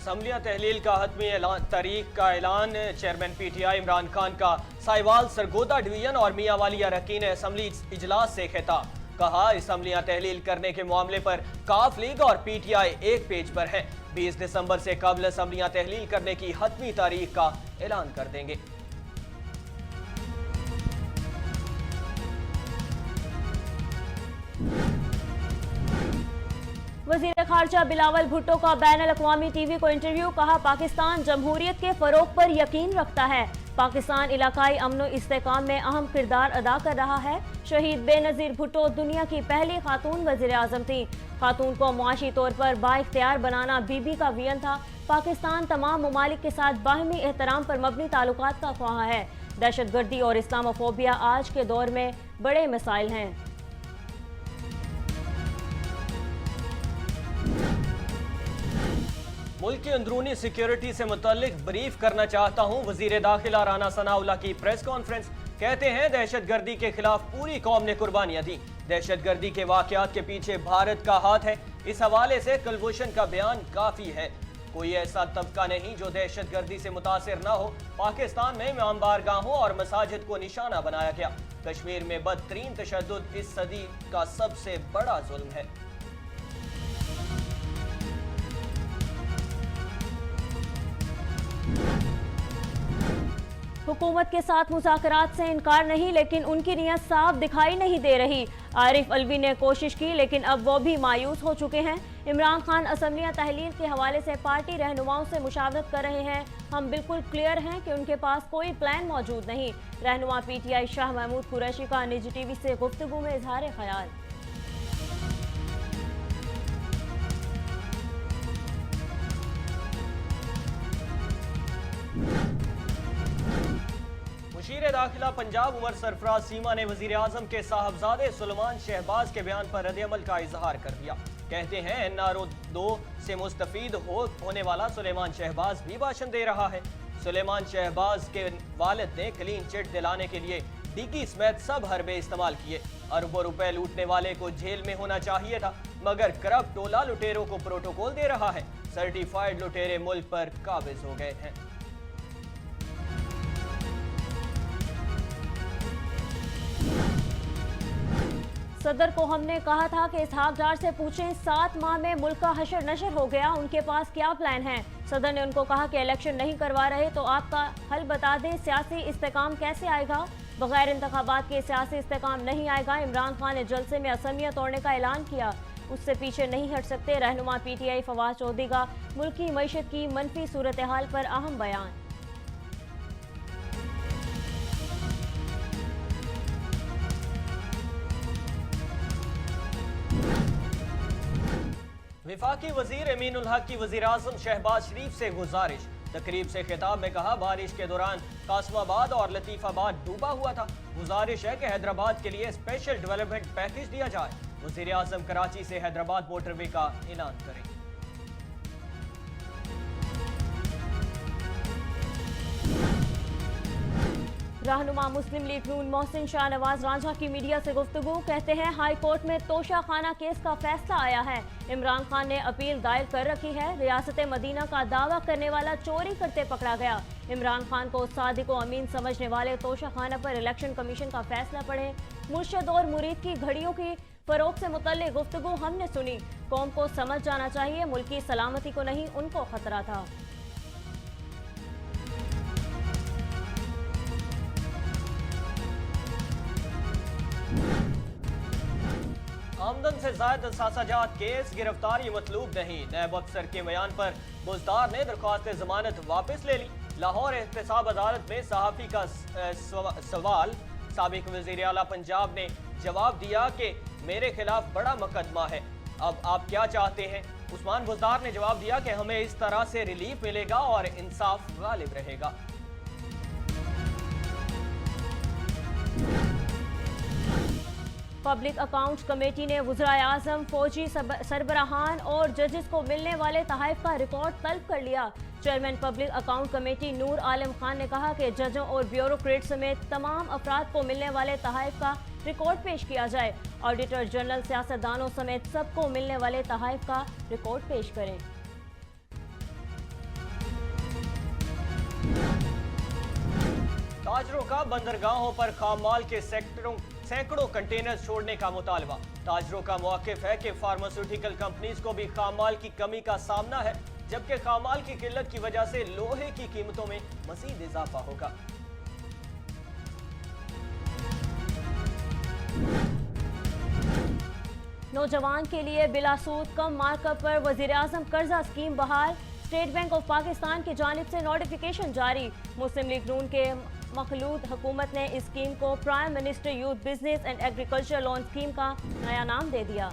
असम्बलियां तहलील का हतमी तारीख का ऐलान। चेयरमैन पीटीआई इमरान खान का साहिवाल सरगोदा डिवीजन और मियांवाली अरकान असम्बली इजलास से खिताब। कहा, असम्बलियां तहलील करने के मामले पर काफ लीग और पीटीआई एक पेज पर है। 20 दिसंबर से कबल असम्बलियां तहलील करने की हतमी तारीख का ऐलान कर देंगे। वज़ीर खारजा बिलावल भुट्टो का बैनुल अक़वामी टीवी को इंटरव्यू। कहा, पाकिस्तान जमहूरियत के फरोग पर यकीन रखता है। पाकिस्तान इलाकाई अमन और इस्तेहकाम में अहम किरदार अदा कर रहा है। शहीद बेनज़ीर भुट्टो दुनिया की पहली खातून वज़ीर आज़म थी। खातून को मुआशी तौर पर बाइख्तियार बनाना बीबी का विजन था। पाकिस्तान तमाम ममालिक के साथ बाहमी एहतराम पर मबनी ताल्लुकात का ख्वाह है। दहशतगर्दी और इस्लामोफोबिया आज के दौर में बड़े मसाइल हैं। मुल्क की अंदरूनी सिक्योरिटी से मुतल्लिक ब्रीफ करना चाहता हूँ। वजीर दाखिला राना सनाउल्लाह की प्रेस कॉन्फ्रेंस। कहते हैं, दहशतगर्दी के खिलाफ पूरी कौम ने कुर्बानियां दी। दहशतगर्दी के वाकयात के पीछे भारत का हाथ है। इस हवाले से कुलभूषण का बयान काफी है। कोई ऐसा तबका नहीं जो दहशतगर्दी से मुतासिर न हो। पाकिस्तान में इमाम बारगाहों और मसाजिद को निशाना बनाया गया। कश्मीर में बदतरीन तशद्दुद इस सदी का सबसे बड़ा जुल्म है। हुकूमत के साथ मुज़ाकरात से इनकार नहीं, लेकिन उनकी नीयत साफ दिखाई नहीं दे रही। आरिफ अलवी ने कोशिश की, लेकिन अब वो भी मायूस हो चुके हैं। इमरान खान असम्बलियां तहलील के हवाले से पार्टी रहनुमाओं से मुशावरत कर रहे हैं। हम बिल्कुल क्लियर हैं कि उनके पास कोई प्लान मौजूद नहीं। रहनुमा पीटीआई शाह महमूद कुरैशी का निजी टीवी से गुफ्तगू में इजहार ख्याल। मुशीर दाखिला पंजाब उमर सरफराज सीमा ने वजीर आजम के साहबजादे सुलेमान शहबाज के बयान पर रद्द-ए-अमल का इजहार कर दिया। कहते हैं, NRO 2 से मुस्तफीद होने वाला सुलेमान शहबाज भी भाषण दे रहा है। सुलेमान शहबाज के वालिद ने क्लीन चिट दिलाने के लिए डिग्गी समेत सब हरबे इस्तेमाल किए। अरबों रुपए लूटने वाले को जेल में होना चाहिए था, मगर करप्ट टोला लुटेरों को प्रोटोकॉल दे रहा है। सर्टिफाइड लुटेरे मुल्क पर काबिज हो गए हैं। सदर को हमने कहा था कि इसहाक डार से पूछें, 7 माह में मुल्क का हशर नशर हो गया, उनके पास क्या प्लान है। सदर ने उनको कहा कि इलेक्शन नहीं करवा रहे तो आपका हल बता दें, सियासी इस्तेकाम कैसे आएगा। बगैर इंतखाबात के सियासी इस्तेकाम नहीं आएगा। इमरान खान ने जलसे में असमिया तोड़ने का ऐलान किया, उससे पीछे नहीं हट सकते। रहनुमा पीटीआई फवाद चौधरी का मुल्क की मईशत की मनफी सूरत हाल पर अहम बयान। विफाकी वजीर अमीन उल हक की वजीर आजम शहबाज शरीफ से गुजारिश। तकरीब से खिताब में कहा, बारिश के दौरान कासमाबाद और लतीफाबाद डूबा हुआ था। गुजारिश है कि हैदराबाद के लिए स्पेशल डेवलपमेंट पैकेज दिया जाए। वजीर आजम कराची से हैदराबाद मोटरवे का ऐलान करें। रहनुमा मुस्लिम लीग नून मोहसिन शाह नवाज रांझा की मीडिया से गुफ्तगू। कहते हैं, हाई कोर्ट में तोशा खाना केस का फैसला आया है। इमरान खान ने अपील दायर कर रखी है। रियासत मदीना का दावा करने वाला चोरी करते पकड़ा गया। इमरान खान को सादिक व अमीन समझने वाले तोशा खाना पर इलेक्शन कमीशन का फैसला पढ़े। मुर्शद और मुरीद की घड़ियों की फरोख से मुतल्लिक गुफ्तगू हमने सुनी। कौम को समझ जाना चाहिए, मुल्क की सलामती को नहीं, उनको खतरा था। आमदन से जायद असासाजात केस, गिरफ्तारी मतलूब नहीं। नैब अफसर के बयान पर बुजदार ने दरख्वास्त जमानत वापस ले ली। लाहौर एहतसाब अदालत में सहाफ़ी का सवाल। साबिक वज़ीर आला पंजाब ने जवाब दिया कि मेरे खिलाफ बड़ा मुकदमा है, अब आप क्या चाहते हैं। उस्मान बुजदार ने जवाब दिया कि हमें इस तरह से रिलीफ मिलेगा और इंसाफ गालिब रहेगा। पब्लिक अकाउंट्स कमेटी ने वज़ीर आज़म, फौजी सरबराहान और जजेस को मिलने वाले तहफ़ का रिकॉर्ड तलब कर लिया। Chairman public account committee Noor Alam Khan ने कहा कि जजों और ब्यूरोक्रेट समेत तमाम अफराद को मिलने वाले तहफ़ का रिकॉर्ड पेश किया जाए। ऑडिटर जनरल सियासतदानों समेत सबको मिलने वाले तहफ़ का रिकॉर्ड पेश करें। ताजरों का बंदरगाहों पर खाम माल के सैकड़ों कंटेनर छोड़ने का मुतालबा। ताजरों का मौक़िफ़ है कि फार्मास्यूटिकल कंपनीज को भी खाम माल की कमी का सामना है, जबकि खाम माल की किल्लत की वजह से लोहे की कीमतों में मज़ीद इजाफा होगा। नौजवान के लिए बिलासूद कम मार्कअप पर वज़ीर-ए-आज़म कर्जा स्कीम बहाल। स्टेट बैंक ऑफ पाकिस्तान की जानिब से नोटिफिकेशन जारी। मुस्लिम लीग नून के मखलूत हुकूमत ने इस स्कीम को prime minister youth business and agriculture loan scheme का नया नाम दे दिया।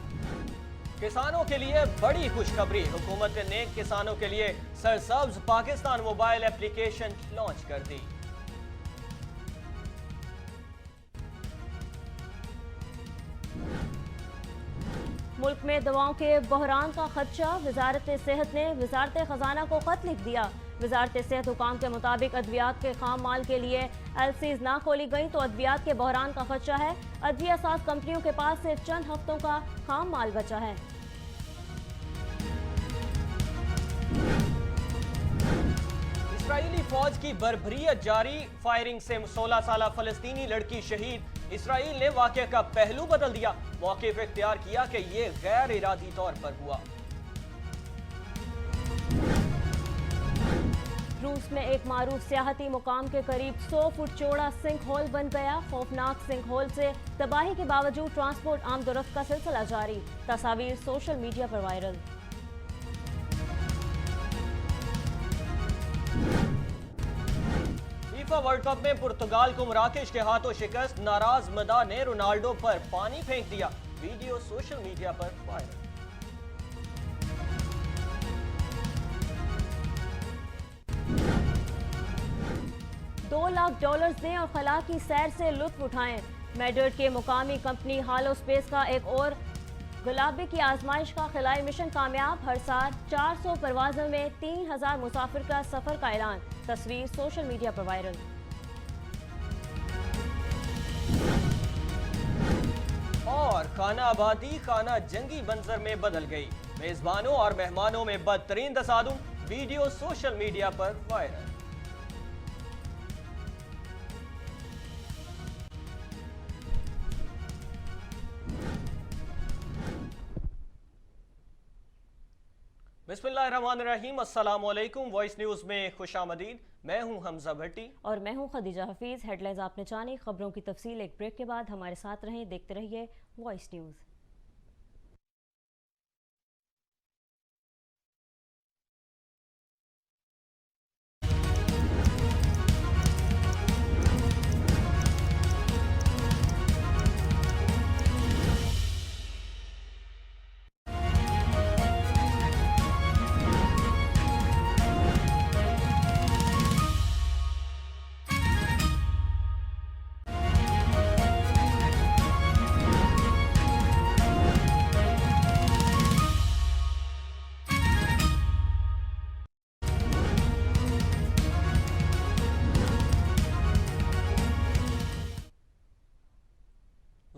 किसानों के लिए बड़ी खुशखबरी, हुकूमत ने किसानों के लिए सरसब्ज पाकिस्तान मोबाइल एप्लीकेशन लॉन्च कर दी। मुल्क में दवाओं के बहरान का खदशा, वजारत सेहत ने वजारत खजाना को खत लिख दिया। वजारत सेहत हुकाम के मुताबिक अद्वियात के खाम माल के लिए एलसीज ना खोली गई तो अद्वियात के बहरान का खदशा है। अद्विया साज कंपनियों के पास सिर्फ चंद हफ्तों का खाम माल बचा है। इसराइली फौज की बर्बरियत जारी, फायरिंग से 16 साला फलस्तीनी लड़की शहीद। इसराइल ने वाक़े का पहलू बदल दिया, मौक़िफ़ इख्तियार किया कि यह गैर इरादी तौर पर हुआ। रूस में एक मारूफ सियाहती मुकाम के करीब 100 फुट चौड़ा सिंक होल बन गया। खौफनाक सिंक होल से तबाही के बावजूद ट्रांसपोर्ट आमदोरफ्त का सिलसिला जारी। तस्वीर सोशल मीडिया पर वायरल। फीफा वर्ल्ड कप में पुर्तगाल को मराकेश के हाथों शिकस्त, नाराज मदा ने रोनाल्डो पर पानी फेंक दिया। वीडियो सोशल मीडिया पर वायरल। $2 लाख दें और खला की सैर से लुत्फ उठाएं। मेडर्ड के मुकामी कंपनी हालो स्पेस का एक और गुलाबी की आजमाइश का खिलाई मिशन कामयाब। हर साल 400 परवाज़ों में 3000 मुसाफिर का सफर का ऐलान। तस्वीर सोशल मीडिया पर वायरल। और खाना आबादी खाना जंगी मंजर में बदल गई, मेजबानों और मेहमानों में बदतरीन तसादुम। वीडियो सोशल मीडिया पर वायरल। बिस्मिल्लाहिर्रहमानिर्रहीम, अस्सलाम वालेकुम। वॉइस न्यूज़ में खुशामदीद। मैं हूं हमजा भट्टी और मैं हूं खदीजा हफीज। हेडलाइंस आपने जानी, खबरों की तफसील एक ब्रेक के बाद। हमारे साथ रहें, देखते रहिए वॉइस न्यूज़।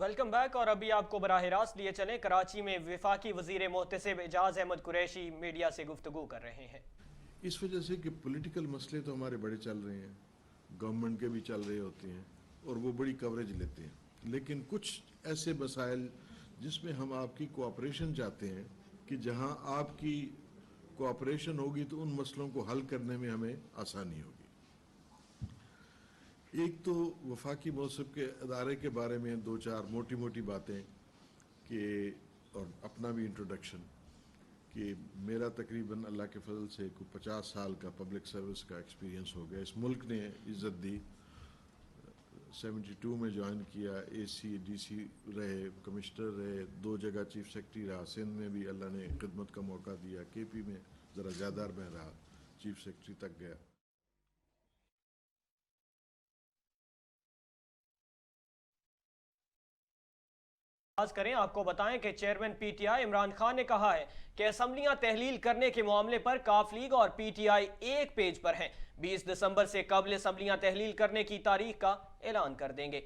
Welcome back. और अभी आपको बराह रास्त लिए चले, कराची में वफाकी वजीर मोहतसिब एजाज अहमद कुरैशी मीडिया से गुफ्तगू कर रहे हैं। इस वजह से कि पॉलिटिकल मसले तो हमारे बड़े चल रहे हैं, गवर्नमेंट के भी चल रहे होते हैं और वो बड़ी कवरेज लेते हैं, लेकिन कुछ ऐसे मसाइल जिसमें हम आपकी कोऑपरेशन चाहते हैं कि जहां आपकी कोऑपरेशन होगी तो उन मसलों को हल करने में हमें आसानी होगी। एक तो वफाकी मौसम के अदारे के बारे में दो चार मोटी मोटी बातें कि, और अपना भी इंट्रोडक्शन कि मेरा तकरीबन अल्लाह के फजल से 50 साल का पब्लिक सर्विस का एक्सपीरियंस हो गया। इस मुल्क ने इज़्ज़त दी, 72 में ज्वाइन किया, AC DC रहे, कमिश्नर रहे, 2 जगह चीफ सेक्रेटरी रहा, सिंध में भी अल्लाह ने खिदमत का मौका दिया, KP में ज़रा ज़्यादा में रहा, चीफ सेक्रेटरी तक गया। करें आपको बताएं कि चेयरमैन PTI इमरान खान ने कहा है कि असम्बलियां तहलील करने के मामले पर काफ लीग और PTI एक पेज पर हैं। 20 दिसंबर से कबल असम्बलियां तहलील करने की तारीख का ऐलान कर देंगे।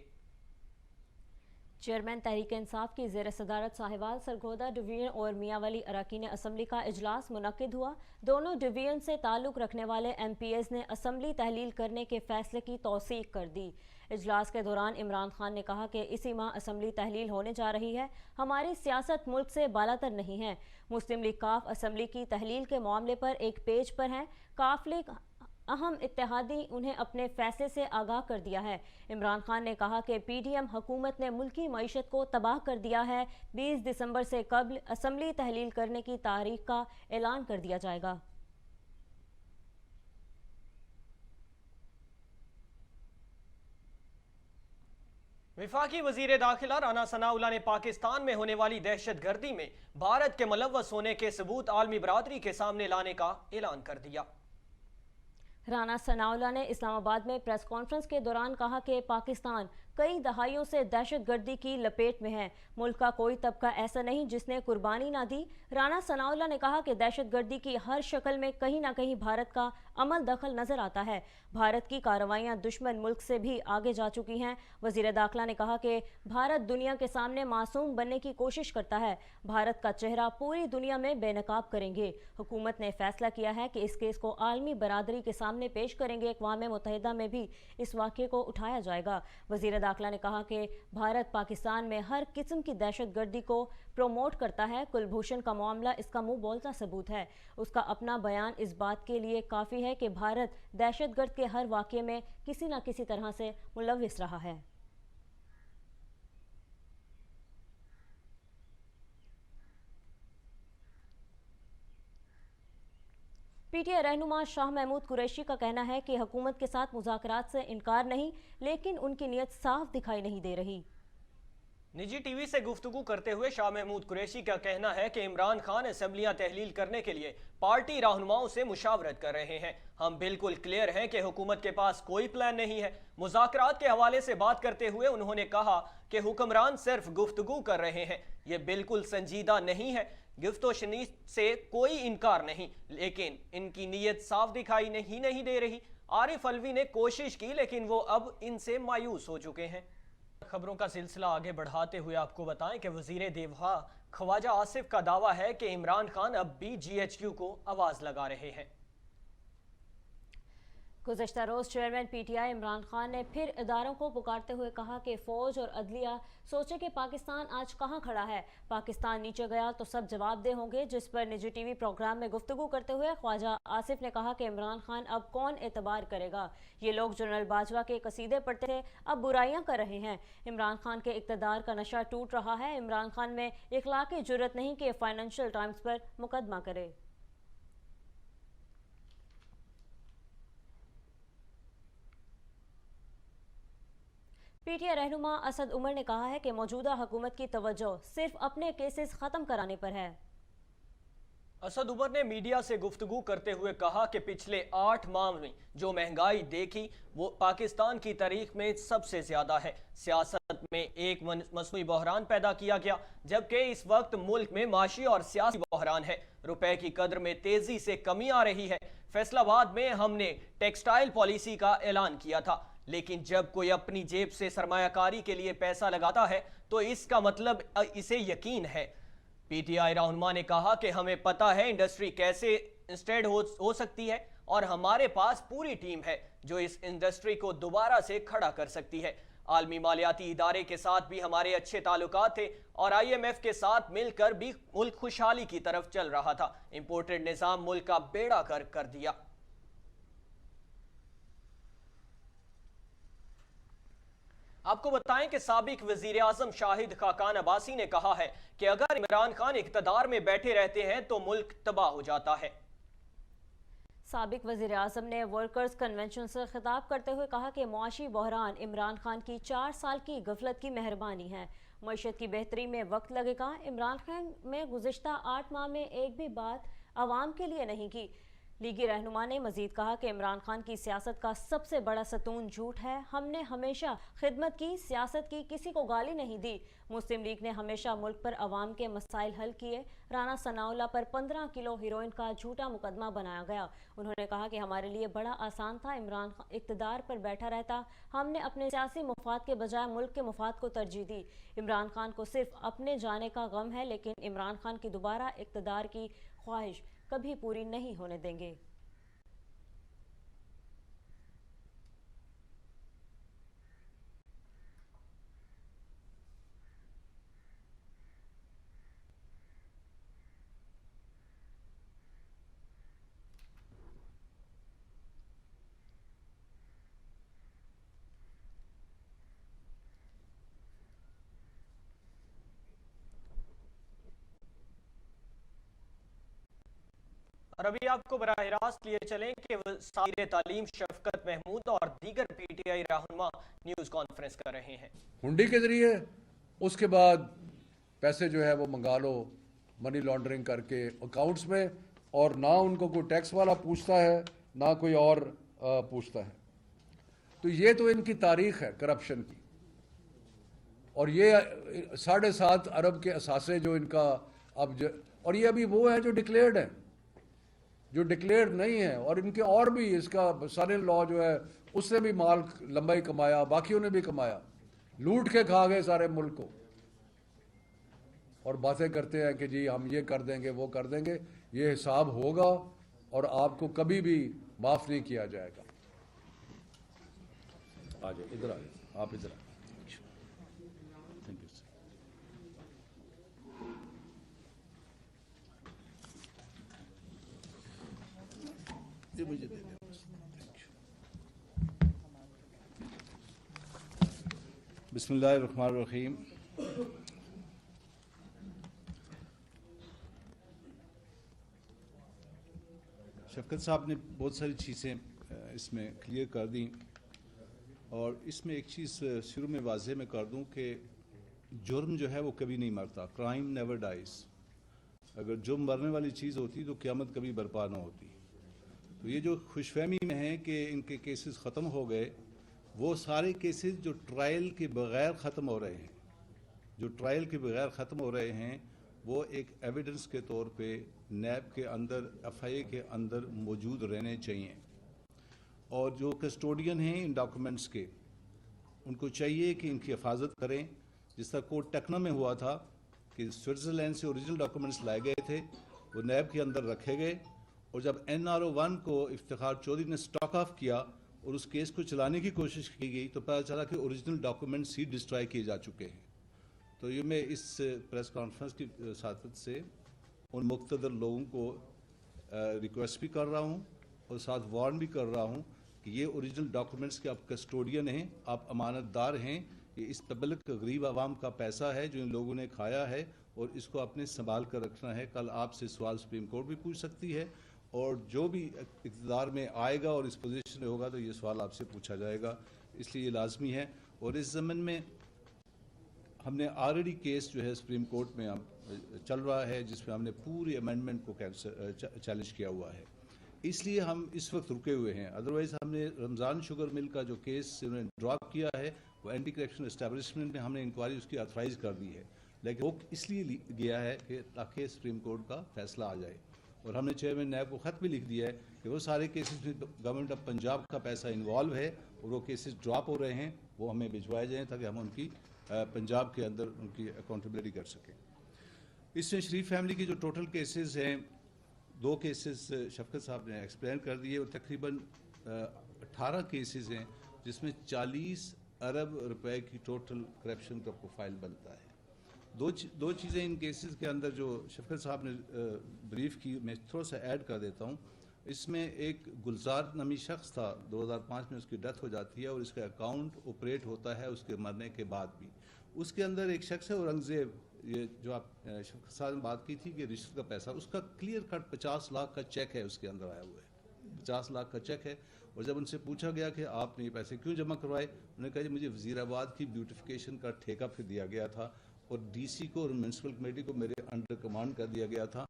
चेयरमैन तहरीक इंसाफ की ज़ेर सदारत साहिवाल, सरगोदा डिवीजन और मियांवली अरकान असम्बली का इजलास मुनक्किद हुआ। दोनों डिवीजन से ताल्लुक़ रखने वाले MPs ने असम्बली तहलील करने के फैसले की तौसीक कर दी। इजलास के दौरान इमरान खान ने कहा कि इसी माह असम्बली तहलील होने जा रही है। हमारी सियासत मुल्क से बालातर नहीं है। मुस्लिम लीग काफ असम्बली की तहलील के मामले पर एक पेज पर है। काफ लीग अहम इत्तेहादी उन्हें अपने फैसले से आगाह कर दिया है। इमरान खान ने कहा कि PDM हुकूमत ने मुल्की मईशत को तबाह कर दिया है। 20 दिसंबर से कबल असम्बली तहलील करने की तारीख का ऐलान कर दिया जाएगा। विफाकी वजीर दाखिला राना सनाउल्लाह ने पाकिस्तान में होने वाली दहशत गर्दी में भारत के मुलव्वस होने के सबूत आलमी बरादरी के सामने लाने का ऐलान कर दिया। राना सनाउल्लाह ने इस्लामाबाद में प्रेस कॉन्फ्रेंस के दौरान कहा कि पाकिस्तान कई दहाइयों से दहशतगर्दी की लपेट में है। मुल्क का कोई तबका ऐसा नहीं जिसने कुर्बानी ना दी। राना सनाउल्लाह ने कहा कि दहशतगर्दी की हर शक्ल में कहीं ना कहीं भारत का अमल दखल नजर आता है। भारत की कार्रवाइयां दुश्मन मुल्क से भी आगे जा चुकी हैं। वजीर दाखिला ने कहा कि भारत दुनिया के सामने मासूम बनने की कोशिश करता है। भारत का चेहरा पूरी दुनिया में बेनकाब करेंगे। हुकूमत ने फैसला किया है कि इस केस को आलमी बरादरी के सामने पेश करेंगे। अक़वाम मुत्तहिदा में भी इस वाक़े को उठाया जाएगा। वज़ीर दाखिला ने कहा कि भारत पाकिस्तान में हर किस्म की दहशतगर्दी को प्रमोट करता है। कुलभूषण का मामला इसका मुंह बोलता सबूत है। उसका अपना बयान इस बात के लिए काफ़ी है कि भारत दहशतगर्द के हर वाक़े में किसी न किसी तरह से मुलव्विस रहा है। PTI रहनुमा शाह महमूद कुरैशी का कहना है कि हुकूमत के साथ मुज़ाकरात से इनकार नहीं, लेकिन उनकी नीयत साफ दिखाई नहीं दे रही। निजी टीवी से गुफ्तगू करते हुए शाह महमूद कुरैशी का कहना है कि इमरान खान असेंबलियां तहलील करने के लिए पार्टी रहनुमाओं से मुशावरत कर रहे हैं। हम बिल्कुल क्लियर हैं कि हुकूमत के पास कोई प्लान नहीं है। मुज़ाकरात के हवाले से बात करते हुए उन्होंने कहा कि हुक्मरान सिर्फ गुफ्तगू कर रहे हैं। ये बिल्कुल संजीदा नहीं है। गिफ्तोशनी से कोई इनकार नहीं, लेकिन इनकी नीयत साफ दिखाई नहीं दे रही। आरिफ अलवी ने कोशिश की, लेकिन वो अब इनसे मायूस हो चुके हैं। खबरों का सिलसिला आगे बढ़ाते हुए आपको बताएं कि वजीर दिफा ख्वाजा आसिफ का दावा है कि इमरान खान अब भी GHQ को आवाज लगा रहे हैं। गुज़श्ता रोज़ चेयरमैन PTI इमरान खान ने फिर इदारों को पुकारते हुए कहा कि फ़ौज और अदलिया सोचे कि पाकिस्तान आज कहाँ खड़ा है। पाकिस्तान नीचे गया तो सब जवाबदेह होंगे। जिस पर निजी TV प्रोग्राम में गुफ्तगू करते हुए ख्वाजा आसिफ ने कहा कि इमरान खान अब कौन एतबार करेगा। ये लोग जनरल बाजवा के कसीदे पढ़ते थे, अब बुराइयां कर रहे हैं। इमरान खान के इक़्तिदार का नशा टूट रहा है। इमरान खान में इखलाक़ी जुर्रत नहीं कि फाइनेंशियल टाइम्स पर मुकदमा करे। PTI रहनुमा असद उमर ने कहा है कि मौजूदा हुकूमत की तवज्जो सिर्फ अपने केसेस खत्म कराने पर है। असद उमर ने मीडिया से गुफ्तगू करते हुए कहा कि पिछले 8 माह में जो महंगाई देखी वो पाकिस्तान की तारीख में सबसे ज्यादा है। सियासत में एक मसनूई बहरान पैदा किया गया, जबकि इस वक्त मुल्क में माशी और सियासी बहरान है। रुपए की कदर में तेजी से कमी आ रही है। फैसलाबाद में हमने टेक्सटाइल पॉलिसी का ऐलान किया था, लेकिन जब कोई अपनी जेब से सरमायाकारी के लिए पैसा लगाता है तो इसका मतलब इसे यकीन है। PTI रहनुमा ने कहा कि हमें पता है इंडस्ट्री कैसे इंस्टेड हो सकती है और हमारे पास पूरी टीम है जो इस इंडस्ट्री को दोबारा से खड़ा कर सकती है। आलमी मालियाती इदारे के साथ भी हमारे अच्छे ताल्लुकात थे और IMF के साथ मिलकर भी मुल्क खुशहाली की तरफ चल रहा था। इंपोर्टेड निज़ाम मुल्क का बेड़ा कर दिया। आपको बताएं कि साबिक वजीर आजम शाहिद खाकान अब्बासी ने कहा है कि अगर इमरान खान इक़्तिदार में बैठे रहते हैं तो मुल्क तबाह हो जाता है। साबिक वजीर आजम ने वर्कर्स कन्वेंशन से खिताब करते हुए कहा कि मुआशी बहरान इमरान खान की 4 साल की गफलत की मेहरबानी है। मईशत की बेहतरी में वक्त लगेगा। इमरान खान में गुज़िश्ता 8 माह में एक भी बात आवाम के लिए नहीं की। लीगी रहनुमा ने मजीद कहा कि इमरान खान की सियासत का सबसे बड़ा सतून झूठ है। हमने हमेशा खिदमत की, सियासत की, किसी को गाली नहीं दी। मुस्लिम लीग ने हमेशा मुल्क पर अवाम के मसाइल हल किए। राना सनाउल्लाह पर 15 किलो हीरोइन का झूठा मुकदमा बनाया गया। उन्होंने कहा कि हमारे लिए बड़ा आसान था, इमरान खान इक़्तिदार पर बैठा रहता। हमने अपने सियासी मुफाद के बजाय मुल्क के मुफाद को तरजीह दी। इमरान खान को सिर्फ अपने जाने का गम है, लेकिन इमरान खान की दोबारा इक़्तिदार की ख्वाहिश कभी पूरी नहीं होने देंगे। और अभी आपको बराह रास्त लिए चलें कि वज़ीर तालीम शफकत महमूद और दीगर PTI रहनुमा न्यूज़ कॉन्फ्रेंस कर रहे हैं। हुंडी के जरिए उसके बाद पैसे जो है वो मंगा लो मनी लॉन्ड्रिंग करके अकाउंट्स में, और ना उनको कोई टैक्स वाला पूछता है ना कोई और पूछता है। तो ये तो इनकी तारीख है करप्शन की। और ये 7.5 अरब के असासे जो इनका और ये अभी वो है जो डिक्लेयर्ड है, जो डिक्लेयर्ड नहीं है। और इनके और भी इसका सन इन लॉ जो है उसने भी माल लंबा ही कमाया, बाकियों ने भी कमाया, लूट के खा गए सारे मुल्क को। और बातें करते हैं कि जी हम ये कर देंगे वो कर देंगे। ये हिसाब होगा और आपको कभी भी माफ नहीं किया जाएगा। आ जाए इधर, आ जाए आप इधर। Thank you sir. ये मुझे दे दें। बिस्मिल्लाहिर्रहमानिर्रहीम। शफकत साहब ने बहुत सारी चीज़ें इसमें क्लियर कर दी, और इसमें एक चीज़ शुरू में वाज़ेह में कर दूं कि जुर्म जो है वो कभी नहीं मरता। Crime never dies. अगर जुर्म मरने वाली चीज़ होती तो क़यामत कभी बर्पा ना होती। तो ये जो खुशफहमी में है कि इनके केसेस ख़त्म हो गए, वो सारे केसेस जो ट्रायल के बग़ैर ख़त्म हो रहे हैं, जो ट्रायल के बग़ैर ख़त्म हो रहे हैं, वो एक एविडेंस के तौर पे नैब के अंदर FIA के अंदर मौजूद रहने चाहिए। और जो कस्टोडियन हैं इन डॉक्यूमेंट्स के, उनको चाहिए कि इनकी हिफाजत करें। जिस तरह कोर्ट टकना में हुआ था कि स्विट्ज़रलैंड से ओरिजिनल डॉक्यूमेंट्स लाए गए थे, वो नैब के अंदर रखे गए, और जब NRO 1 को इफ्तिखार चौधरी ने स्टॉक ऑफ किया और उस केस को चलाने की कोशिश की गई, तो पता चला कि ओरिजिनल डॉक्यूमेंट्स ही डिस्ट्रॉय किए जा चुके हैं। तो ये मैं इस प्रेस कॉन्फ्रेंस की साथत से उन मुक़्तदर लोगों को रिक्वेस्ट भी कर रहा हूँ और साथ वार्न भी कर रहा हूँ कि ये ओरिजिनल डॉक्यूमेंट्स के आप कस्टोडियन हैं, आप अमानतदार हैं। ये इस पब्लिक गरीब आवाम का पैसा है जो इन लोगों ने खाया है, और इसको आपने संभाल कर रखना है। कल आपसे सवाल सुप्रीम कोर्ट भी पूछ सकती है, और जो भी इक़्तिदार में आएगा और इस पोजीशन में होगा तो ये सवाल आपसे पूछा जाएगा। इसलिए ये लाजमी है। और इस ज़मन में हमने ऑलरेडी केस जो है सुप्रीम कोर्ट में चल रहा है, जिसमें हमने पूरी अमेंडमेंट को चैलेंज किया हुआ है। इसलिए हम इस वक्त रुके हुए हैं। अदरवाइज़ हमने रमज़ान शुगर मिल का जो केस उन्होंने ड्रॉप किया है, वो एंटी करप्शन एस्टेब्लिशमेंट में हमने इंक्वायरी उसकी ऑथराइज़ कर दी है, लेकिन वो इसलिए गया है कि ताकि सुप्रीम कोर्ट का फैसला आ जाए। और हमने चेयरमैन नैब को ख़त भी लिख दिया है कि वो सारे केसेस में गवर्नमेंट ऑफ पंजाब का पैसा इन्वॉल्व है और वो केसेस ड्रॉप हो रहे हैं, वो हमें भिजवाए जाएँ ताकि हम उनकी पंजाब के अंदर उनकी अकाउंटेबिलिटी कर सकें। इसमें शरीफ फैमिली की जो टोटल केसेस हैं, 2 केसेस शफकत साहब ने एक्सप्लेन कर दिए, और तकरीबन 18 केसेस हैं जिसमें 40 अरब रुपए की टोटल करप्शन का प्रोफाइल बनता है। दो चीज़ें इन केसेस के अंदर जो शफकत साहब ने ब्रीफ की, मैं थोड़ा सा ऐड कर देता हूँ। इसमें एक गुलजार नामी शख्स था, 2005 में उसकी डेथ हो जाती है और इसका अकाउंट ऑपरेट होता है उसके मरने के बाद भी। उसके अंदर एक शख्स है औरंगजेब, ये जो आप शफकत साहब ने बात की थी कि रिश्वत का पैसा, उसका क्लियर कट 50 लाख का चेक है उसके अंदर आया हुआ है, 50 लाख का चेक है। और जब उनसे पूछा गया कि आपने ये पैसे क्यों जमा करवाए, उन्होंने कहा मुझे वज़ीराबाद की ब्यूटिफिकेशन का ठेका फिर दिया गया था और DC को और म्यूनसिपल कमेटी को मेरे अंडर कमांड कर दिया गया था,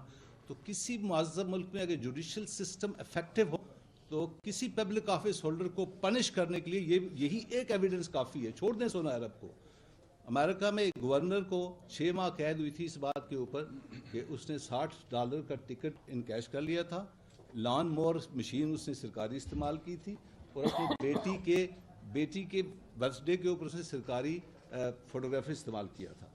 तो किसी मुअज़्ज़म मुल्क में अगर जुडिशल सिस्टम इफेक्टिव हो तो किसी पब्लिक ऑफिस होल्डर को पनिश करने के लिए यही एक एविडेंस काफ़ी है। छोड़ दें सोना अरब को। अमेरिका में एक गवर्नर को 6 माह कैद हुई थी इस बात के ऊपर कि उसने $60 का टिकट इन कैश कर लिया था, लॉन मोवर मशीन उसने सरकारी इस्तेमाल की थी, और अपनी बेटी के बर्थडे के ऊपर उसने सरकारी फोटोग्राफी इस्तेमाल किया था।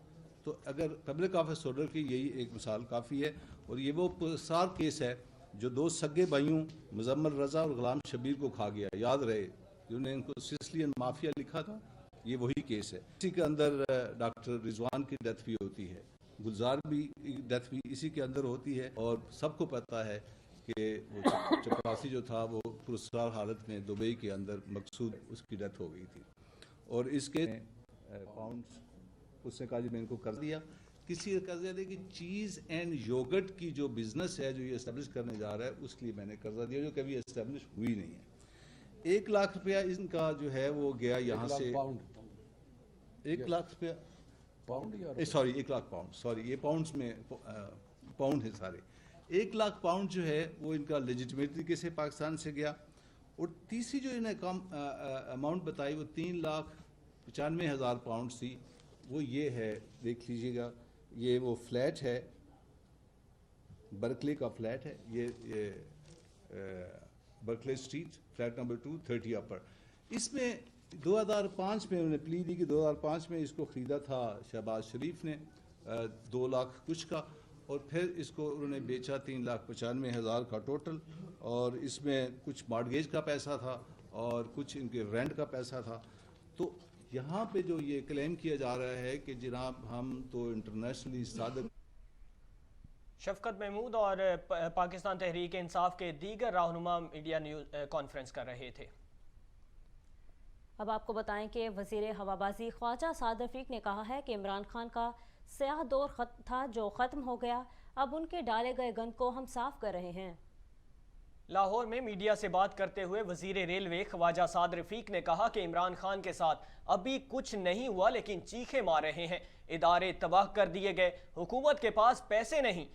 तो अगर पब्लिक ऑफिस होल्डर की यही एक मिसाल काफ़ी है। और ये वो पुरस्कार केस है जो 2 सगे भाइयों मुजम्मल रज़ा और गुलाम शबीर को खा गया, याद रहे, जिन्होंने इनको सिसिलियन माफिया लिखा था, ये वही केस है। इसी के अंदर डॉक्टर रिजवान की डेथ भी होती है, गुलजार भी डेथ भी इसी के अंदर होती है। और सबको पता है कि वो चपरासी जो था वो पुरस्कार हालत में दुबई के अंदर मकसूद उसकी डेथ हो गई थी। और इसके पाउंड उसने कहा जी मैं इनको कर दिया, किसी कर्जा दे कि चीज़ एंड योगर्ट की जो बिजनेस है जो ये इस्टेब्लिश करने जा रहा है उसके लिए मैंने कर्जा दिया जो कभी इस्टेब्लिश हुई नहीं है। 1 लाख रुपया इनका जो है वो गया यहाँ से 1 लाख रुपया pound, sorry 1 lakh pound, sorry ये पाउंड्स में पाउंड है सारे। 1 लाख पाउंड जो है वो इनका लेजिटिमेट तरीके से पाकिस्तान से गया। और तीसरी जो इन्हें कम अमाउंट बताई वो 3,95,000 पाउंड थी। वो ये है, देख लीजिएगा, ये वो फ्लैट है, बर्कले का फ्लैट है, ये बर्कले स्ट्रीट, फ्लैट नंबर 230 अपर। इसमें 2005 में उन्होंने प्ली दी कि 2005 में इसको ख़रीदा था शहबाज शरीफ ने 2 लाख कुछ का, और फिर इसको उन्होंने बेचा 3,95,000 का टोटल। और इसमें कुछ मॉर्गेज का पैसा था और कुछ इनके रेंट का पैसा था। तो यहाँ पे जो ये क्लेम किया जा रहा है कि जनाब हम तो इंटरनेशनली सादक। शफकत महमूद और पाकिस्तान तहरीक इंसाफ के दीगर रहनुमा मीडिया न्यूज़ कॉन्फ्रेंस कर रहे थे। अब आपको बताएं कि वज़ीर हवाबाजी ख्वाजा साद रफीक ने कहा है कि इमरान खान का स्याह दौर था जो ख़त्म हो गया, अब उनके डाले गए गंद को हम साफ कर रहे हैं। लाहौर में मीडिया से बात करते हुए वजीर रेलवे ख्वाजा साद रफीक ने कहा कि इमरान खान के साथ अभी कुछ नहीं हुआ लेकिन चीखे मार रहे हैं, इदारे तबाह कर दिए गए, हुकूमत के पास पैसे नहीं,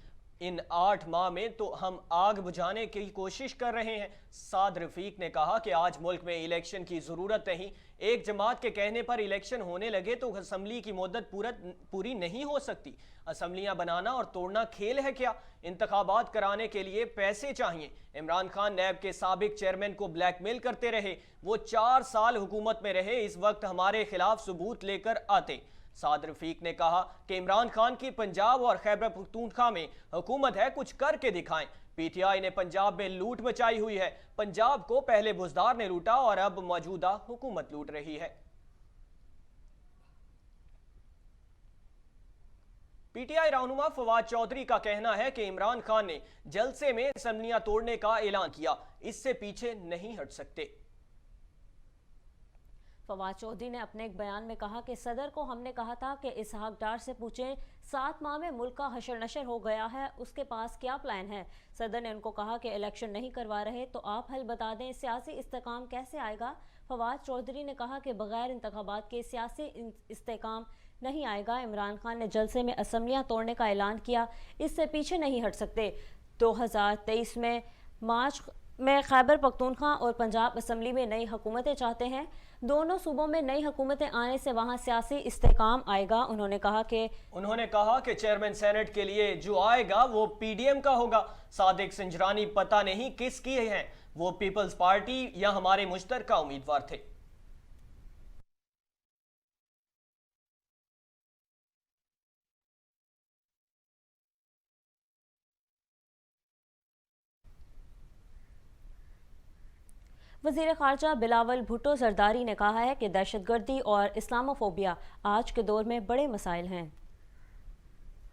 इन 8 माह में तो हम आग बुझाने की कोशिश कर रहे हैं। साद रफीक ने कहा कि आज मुल्क में इलेक्शन की ज़रूरत नहीं, एक जमात के कहने पर इलेक्शन होने लगे तो असम्बली की मुद्दत पूरी नहीं हो सकती। असम्बलियां बनाना और तोड़ना खेल है क्या? इंतखाबात कराने के लिए पैसे चाहिए। इमरान खान नैब के साबिक चेयरमैन को ब्लैकमेल करते रहे, वो 4 साल हुकूमत में रहे, इस वक्त हमारे खिलाफ सबूत लेकर आते। साद रफीक ने कहा कि इमरान खान की पंजाब और खैबर पख्तूनख्वा में हुकूमत है, कुछ करके दिखाएं। पीटीआई ने पंजाब में लूट मचाई हुई है, पंजाब को पहले बुजदार ने लूटा और अब मौजूदा हुकूमत लूट रही है। पीटीआई रहनुमा फवाद चौधरी का कहना है कि इमरान खान ने जलसे में असम्बलियां तोड़ने का ऐलान किया, इससे पीछे नहीं हट सकते। फवाद चौधरी ने अपने एक बयान में कहा कि सदर को हमने कहा था कि इसहाक डार से पूछें 7 माह में मुल्क का हशर नशर हो गया है, उसके पास क्या प्लान है। सदर ने उनको कहा कि इलेक्शन नहीं करवा रहे तो आप हल बता दें, सियासी इस्तेकाम कैसे आएगा। फवाद चौधरी ने कहा कि बगैर इंतखाबात के सियासी इस्तेकाम नहीं आएगा। इमरान खान ने जलसे में असम्बलियां तोड़ने का ऐलान किया, इससे पीछे नहीं हट सकते। 2023 में मार्च में खैबर पख्तूनख्वा और पंजाब असम्बली में नई हुकूमतें चाहते हैं, दोनों सूबों में नई हुकूमतें आने से वहां सियासी इस्तेकाम आएगा। उन्होंने कहा कि चेयरमैन सेनेट के लिए जो आएगा वो पीडीएम का होगा। सादिक संजरानी पता नहीं किसकी हैं, वो पीपल्स पार्टी या हमारे मुश्तरका उम्मीदवार थे। वज़ीर ख़ारजा बिलावल भुट्टो ज़रदारी ने कहा है कि दहशतगर्दी और इस्लामोफोबिया आज के दौर में बड़े मसाइल हैं।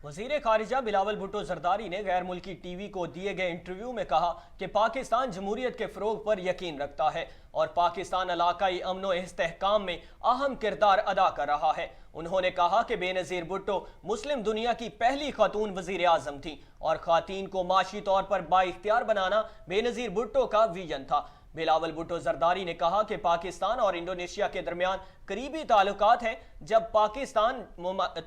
वज़ीर ख़ारिजा बिलावल भुट्टो ज़रदारी ने गैर मुल्की टीवी को दिए गए इंटरव्यू में कहा कि पाकिस्तान जमहूरियत के फ़रोग पर यकीन रखता है और पाकिस्तान इलाकाई अमन व इस्तेहकाम में अहम किरदार अदा कर रहा है। उन्होंने कहा कि बेनज़ीर भुट्टो मुस्लिम दुनिया की पहली खातून वज़ीर आज़म थी और ख़वातीन को माशी तौर पर बाइख्तियार बनाना बेनज़ीर भुट्टो का विजन था। बिलावल भुट्टो ज़रदारी ने कहा कि पाकिस्तान और इंडोनेशिया के दरमियान करीबी ताल्लुकात हैं, जब पाकिस्तान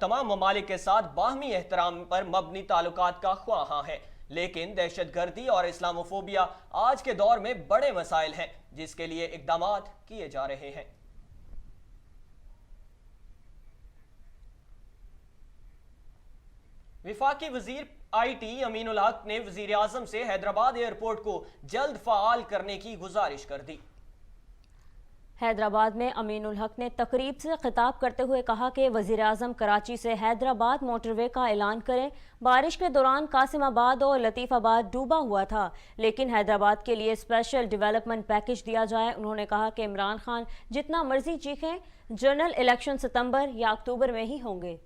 तमाम ममालिक के साथ बाहमी एहतराम पर मबनी ताल्लुकात का ख्वाहां है। लेकिन दहशतगर्दी और इस्लामोफोबिया आज के दौर में बड़े मसाइल हैं, जिसके लिए इकदाम किए जा रहे हैं। विफाकी वजीर IT अमीनुल हक ने वजीर आजम से हैदराबाद एयरपोर्ट को जल्द फ़ाल करने की गुजारिश कर दी। हैदराबाद में अमीनुल हक ने तकरीब से खिताब करते हुए कहा कि वजीर आजम कराची से हैदराबाद मोटरवे का ऐलान करें। बारिश के दौरान कासिमाबाद और लतीफ़ाबाद डूबा हुआ था, लेकिन हैदराबाद के लिए स्पेशल डेवलपमेंट पैकेज दिया जाए। उन्होंने कहा कि इमरान खान जितना मर्जी चीखें, जनरल इलेक्शन सितंबर या अक्टूबर में ही होंगे।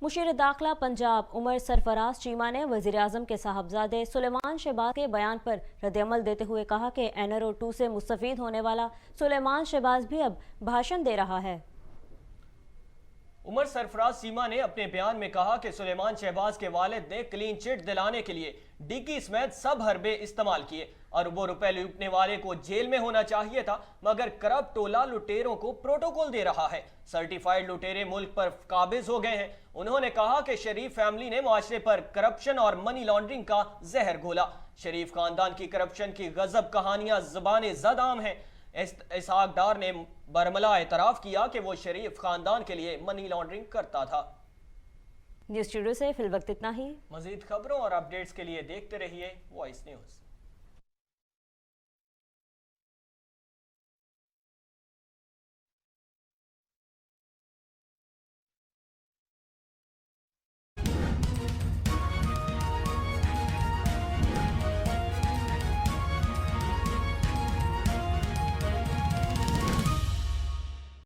मुशीर दाखिला पंजाब उमर सरफराज चीमा ने वज़ीर आज़म के साहबजादे सुलेमान शहबाज के बयान पर रद्दअमल देते हुए कहा कि NRO 2 से मुस्तफ़ीद होने वाला सुलेमान शहबाज भी अब भाषण दे रहा है। उमर सरफराज चीमा ने अपने बयान में कहा कि सुलेमान शहबाज के वालिद ने क्लीन चिट दिलाने के लिए डिग्गी समेत सब हरबे इस्तेमाल किए। अरबों रुपए लूटने वाले को जेल में होना चाहिए था, मगर करप्ट टोला लुटेरों को प्रोटोकॉल दे रहा है। सर्टिफाइड लुटेरे मुल्क पर काबिज हो गए हैं। उन्होंने कहा कि शरीफ फैमिली ने माशरे पर करप्शन और मनी लॉन्ड्रिंग का जहर घोला। शरीफ खानदान की करप्शन की गजब कहानियां ज़बाने ज़द आम हैं। इसहाक डार ने बरमला एतराफ़ किया कि वो शरीफ खानदान के लिए मनी लॉन्ड्रिंग करता था। न्यूज़ स्टूडियो से फिल वक्त इतना ही। मजीद खबरों और अपडेट्स के लिए देखते रहिए वॉइस न्यूज़।